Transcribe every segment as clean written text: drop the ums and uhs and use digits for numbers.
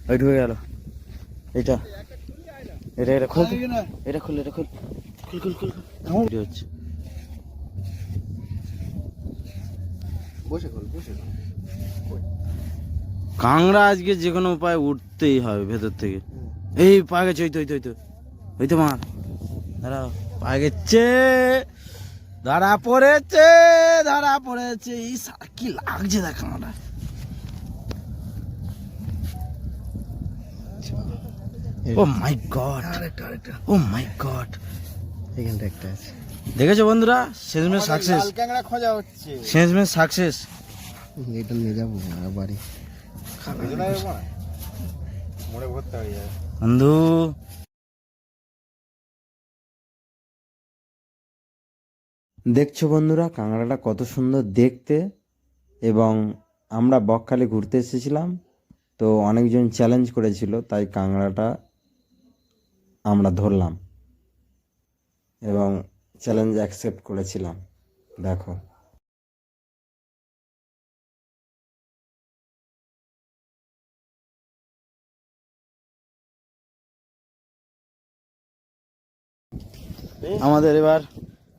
ওই ঢুকে গেল। এটা এটা এটা খোল, এটা খোল, এটা খোল, খুল খুল খুল খুল হচ্ছে। বসে খোল, বসে খোল। কাংড়া আজকে যে কোনো উপায় উঠতেই হবে ভেতর থেকে। এই পা গেছে, ওই তো ওই তো ওই তো ওই তো মার, দাঁড়াও, পা গেছে, ধরা পড়েছে, ধরা পড়েছে। এই সারা কি লাগছে দেখ কাংড়া। ও মাই গড, ও মাই গড, এখানটা একটা আছে। দেখেছো বন্ধুরা, শেষমেশ সাকসেস, লাল ক্যাংড়া খোঁজা হচ্ছে। শেষমেশ সাকসেস। এটা নিয়ে যাবো বাড়ি, মোড়ে ভর্তি হয়ে যাবে বন্ধু। দেখছো বন্ধুরা কাঁকড়াটা কত সুন্দর দেখতে। এবং আমরা বকখালি ঘুরতে এসেছিলাম, তো অনেকজন চ্যালেঞ্জ করেছিল, তাই কাঁকড়াটা আমরা ধরলাম এবং চ্যালেঞ্জ অ্যাকসেপ্ট করেছিলাম। দেখো আমাদের এবার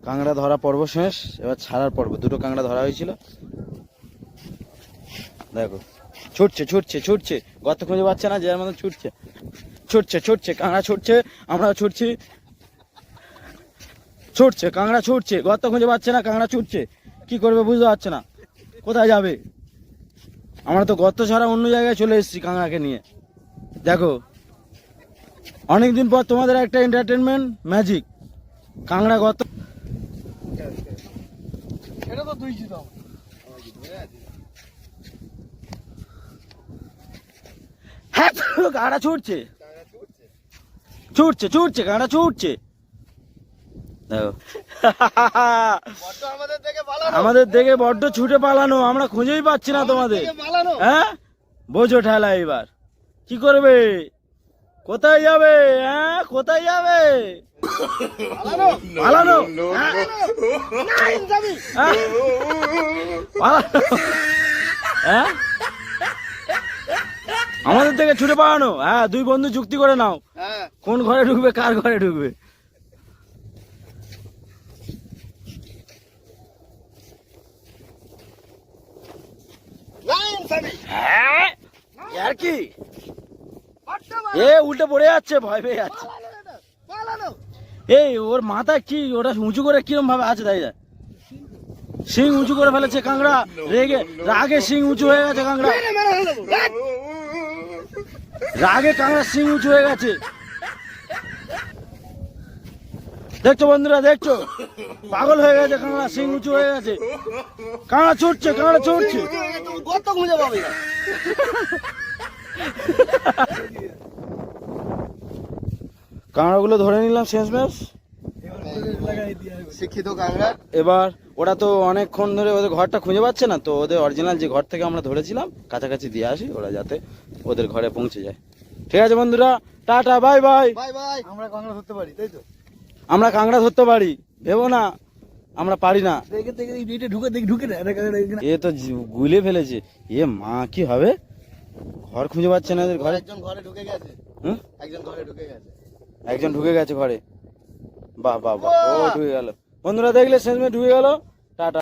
কাঁকড়া ধরা পর্ব শেষ, এবার ছাড়ার পর্ব। দুটো কাঁকড়া ধরা হয়েছিল, দেখো ছুটছে ছুটছে ছুটছে, গর্ত খুঁজে পাচ্ছে না, যে মতন ছুটছে ছুটছে ছুটছে, কাঁকড়া ছুটছে, আমরাও ছুটছি, ছুটছে কাঁকড়া ছুটছে, গর্ত খুঁজে পাচ্ছে না, কাঁকড়া ছুটছে, কি করবে বুঝতে পারছে না, কোথায় যাবে। আমরা তো গর্ত ছাড়া অন্য জায়গায় চলে এসেছি কাঁকড়াকে নিয়ে। দেখো অনেকদিন পর তোমাদের একটা এন্টারটেনমেন্ট ম্যাজিক, কাঁকড়া গর্ত। এটা তো দুই ছিল। হ্যাঁ কাঁকড়া ছুটছে ছুটছে ছুটছে, কাঁকড়া ছুটছে, দেখো আমাদের দেখে বড্ড ছুটে পালানো, আমরা খুঁজেই পাচ্ছি না তোমাদের। হ্যাঁ বোঝো ঠেলা, এবার কি করবে, কোথায় যাবে, হ্যাঁ কোথায় যাবে, পালানো, হ্যাঁ আমাদের থেকে ছুটে পালানো। হ্যাঁ দুই বন্ধু যুক্তি করে নাও, কোন ঘরে ঢুকবে, কার ঘরে ঢুকবে। হ্যাঁ আর কি, এ উল্টে পড়ে যাচ্ছে, ভয় পেয়ে যাচ্ছে। এই ওর মাথায় কি, ওটা উঁচু করে কিরম ভাবে আছে, তাই যায় শিং উঁচু করে ফেলেছে কাঁকড়া, রেগে রাগে শিং উঁচু হয়ে গেছে কাঁকড়া, রাগে কাঁকড়া শিং উঁচু হয়ে গেছে। দেখছো বন্ধুরা, দেখছো পাগল হয়ে গেছে কাঁকড়া, শিং উঁচু হয়ে গেছে, কাঁকড়া ছুটছে, কাঁকড়া ছুটছে, কাঁকড়াগুলো ধরে নিলাম শেষমেশ। শিক্ষিত কাঁকড়া। এবার ওরা তো অনেকক্ষণ ধরে ওদের ঘরটা খুঁজে পাচ্ছে না, তো ওদের অরিজিনাল যে ঘর থেকে আমরা ধরেছিলাম কাছাকাছি দিয়ে আসি, ওরা যাতে ওদের ঘরে পৌঁছে যায়। ঠিক আছে বন্ধুরা, tata, bye bye. Bye bye. আমরা কাঁকড়া ধরতে পারি, তাই তো? আমরা কাঁকড়া ধরতে পারি, ভেবো না আমরা পারি না। এ তো গুলে ফেলেছে, এ মা কি হবে, ঘর খুঁজে পাচ্ছে না এদের ঘরে। একজন ঘরে ঢুকে গেছে, একজন ঘরে ঢুকে গেছে, একজন ঢুকে গেছে ঘরে, বাহ বাহ বাহ, ও ঢুকে গেল। বন্ধুরা দেখলে শেষমেশ ঢুকে গেল, টাটা।